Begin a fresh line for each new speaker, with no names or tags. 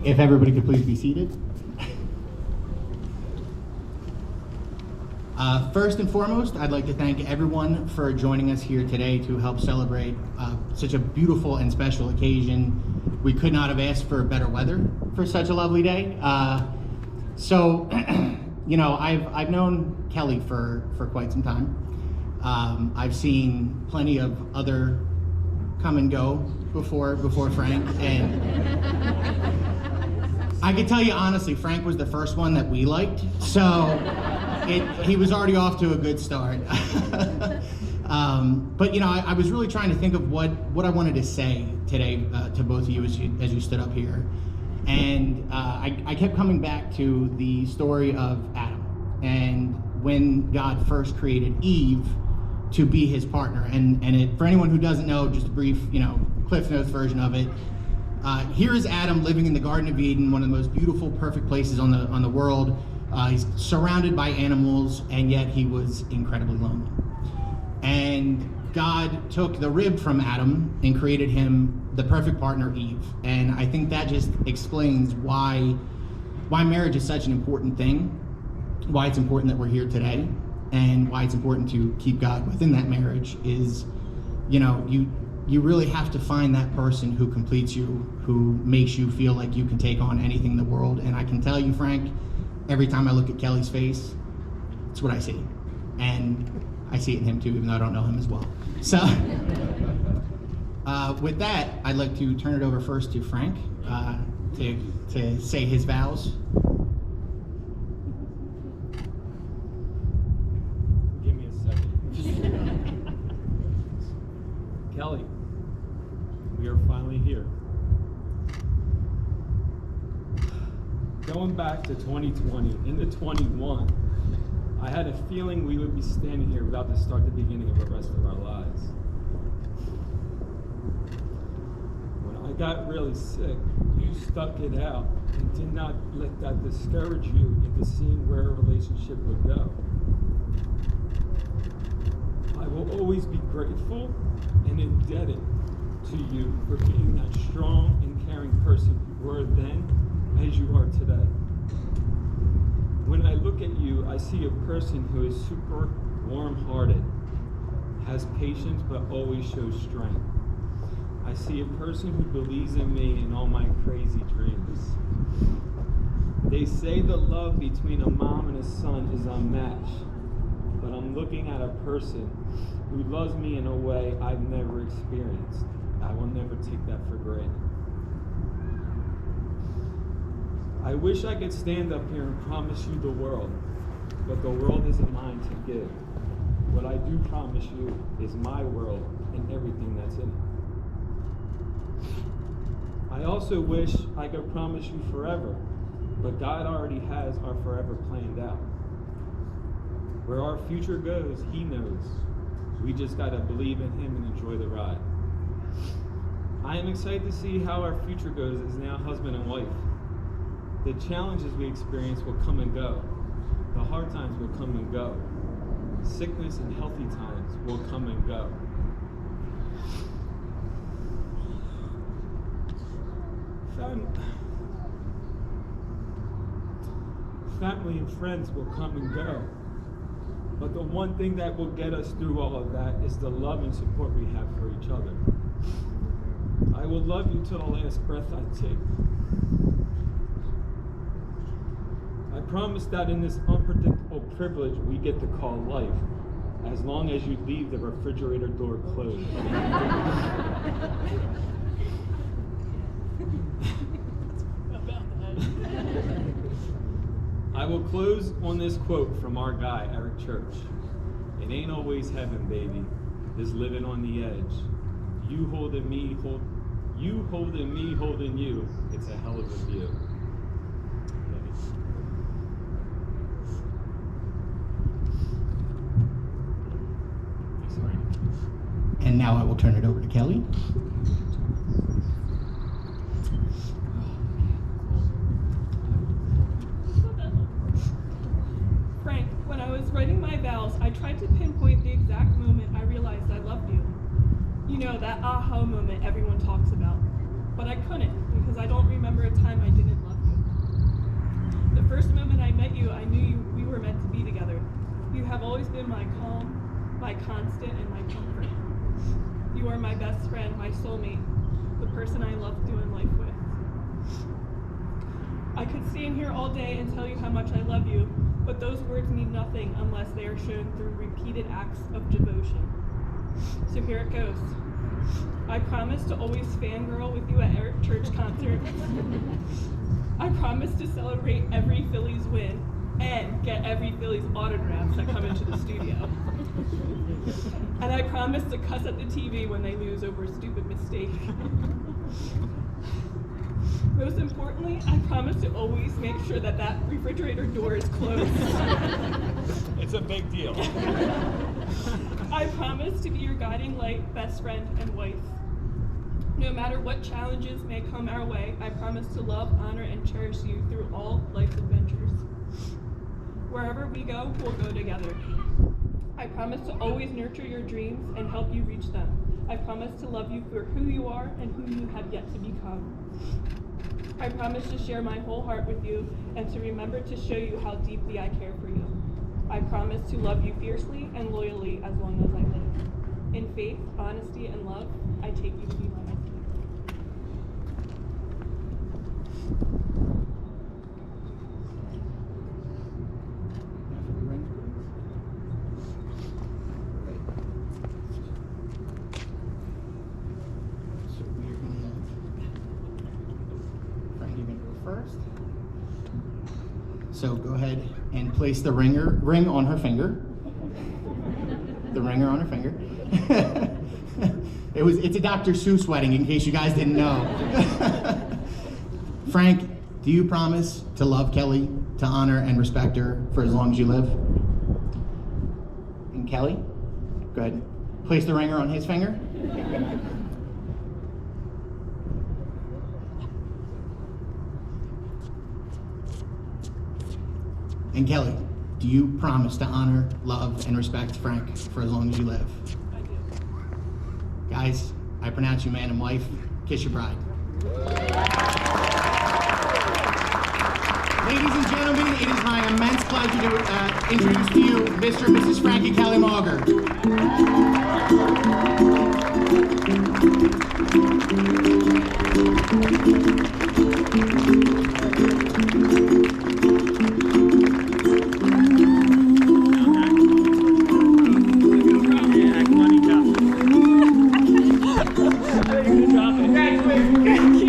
If everybody could please be seated. First and foremost, I'd like to thank everyone for joining us here today to help celebrate such a beautiful and special occasion. We could not have asked for better weather for such a lovely day. So, you know, I've known Kelly for quite some time. I've seen plenty of other come and go before Frank, and I can tell you honestly, Frank was the first one that we liked, so he was already off to a good start. But you know, I was really trying to think of what I wanted to say today to both of you as you stood up here, and I kept coming back to the story of Adam and when God first created Eve to be his partner. And for anyone who doesn't know, just a brief, Cliff Notes version of it. Here is Adam living in the Garden of Eden, one of the most beautiful, perfect places on the world. He's surrounded by animals, and yet he was incredibly lonely. And God took the rib from Adam and created him the perfect partner, Eve. And I think that just explains why marriage is such an important thing, why it's important that we're here today, and why it's important to keep God within that marriage is, you really have to find that person who completes you, who makes you feel like you can take on anything in the world. And I can tell you, Frank, every time I look at Kelly's face, it's what I see. And I see it in him too, even though I don't know him as well. So with that, I'd like to turn it over first to Frank to say his vows.
Give me a second. Kelly, we are finally here. Going back to 2020, into 21, I had a feeling we would be standing here about to start the beginning of the rest of our lives. When I got really sick, you stuck it out and did not let that discourage you into seeing where a relationship would go. I will always be grateful and indebted to you for being that strong and caring person you were then as you are today. When I look at you, I see a person who is super warm-hearted, has patience, but always shows strength. I see a person who believes in me and all my crazy dreams. They say the love between a mom and a son is unmatched, but I'm looking at a person who loves me in a way I've never experienced. I will never take that for granted. I wish I could stand up here and promise you the world, but the world isn't mine to give. What I do promise you is my world and everything that's in it. I also wish I could promise you forever, but God already has our forever planned out. Where our future goes, He knows. We just gotta believe in Him and enjoy the ride. I am excited to see how our future goes as now husband and wife. The challenges we experience will come and go. The hard times will come and go. Sickness and healthy times will come and go. Family and friends will come and go. But the one thing that will get us through all of that is the love and support we have for each other. I will love you till the last breath I take. I promise that in this unpredictable privilege we get to call life, as long as you leave the refrigerator door closed. I will close on this quote from our guy, Eric Church. It ain't always heaven, baby. It's living on the edge. You holding me, holding you. It's a hell of a view.
And now I will turn it over to Kelly.
Frank, when I was writing my vows, I tried to pinpoint the exact moment I realized I loved you. You know, that aha moment everyone talks about. But I couldn't, because I don't remember a time I didn't I knew we were meant to be together. You have always been my calm, my constant, and my comfort. You are my best friend, my soulmate, the person I love doing life with. I could stand here all day and tell you how much I love you, but those words mean nothing unless they are shown through repeated acts of devotion. So here it goes. I promise to always fangirl with you at Eric church concerts. I promise to celebrate every Phillies win and get every Phillies autographs that come into the studio. And I promise to cuss at the TV when they lose over a stupid mistake. Most importantly, I promise to always make sure that that refrigerator door is closed.
It's a big deal.
I promise to be your guiding light, best friend, and wife. No matter what challenges may come our way, I promise to love, honor, and cherish you through all life's adventures. Wherever we go, we'll go together. I promise to always nurture your dreams and help you reach them. I promise to love you for who you are and who you have yet to become. I promise to share my whole heart with you and to remember to show you how deeply I care for you. I promise to love you fiercely and loyally as long as I live. In faith, honesty, and love, I take you to be my husband.
So we're gonna have Frank, you're gonna go first. So go ahead and place the ring on her finger. The ringer on her finger. It's a Dr. Seuss wedding, in case you guys didn't know. Frank, do you promise to love Kelly, to honor and respect her for as long as you live? And Kelly, go ahead. Place the ringer on his finger. And Kelly, do you promise to honor, love, and respect Frank for as long as you live?
I do.
Guys, I pronounce you man and wife. Kiss your bride. Ladies and gentlemen, it is my immense pleasure to introduce to you Mr. and Mrs. Frank and Kelly Mauger.
Congratulations.